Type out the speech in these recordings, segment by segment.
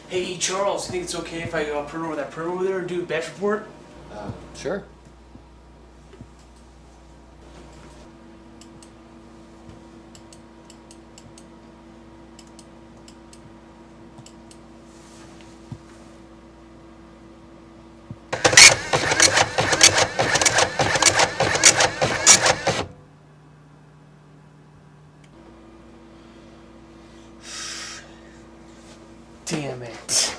Hey Charles, you think it's okay if I print over that printer over there and do a batch report? Sure. Damn it.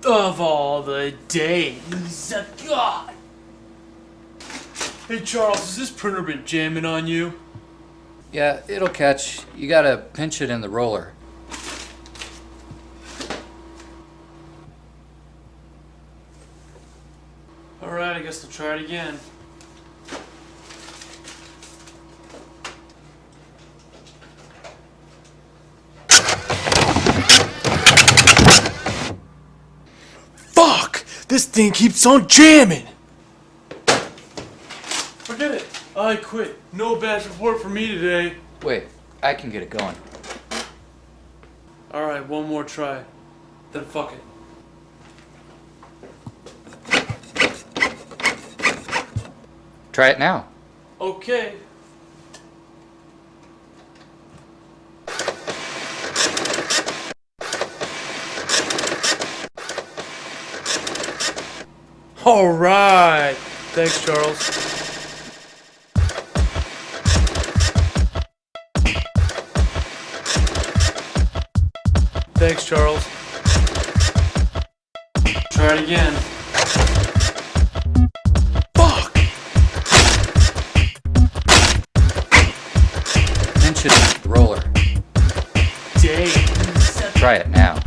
Of all the days, God! Hey Charles, has this printer been jamming on you? Yeah, it'll catch. You gotta pinch it in the roller. Alright, I guess I'll try it again. Fuck! This thing keeps on jamming! Forget it. I quit. No batch report for me today. Wait, I can get it going. Alright, one more try. Then fuck it. Try it now. Okay. Alright. Thanks, Charles. Thanks, Charles. Try it again. Fuck! Pinch it in the roller. Dang. Try it now.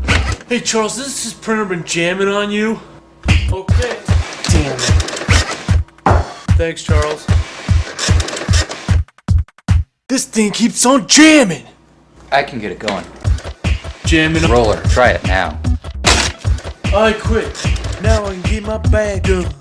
Hey, Charles, has this printer been jamming on you? Okay. Damn it. Thanks, Charles. This thing keeps on jamming! I can get it going. Jamming. Roller. Try it now. I quit. Now I can get my bag done.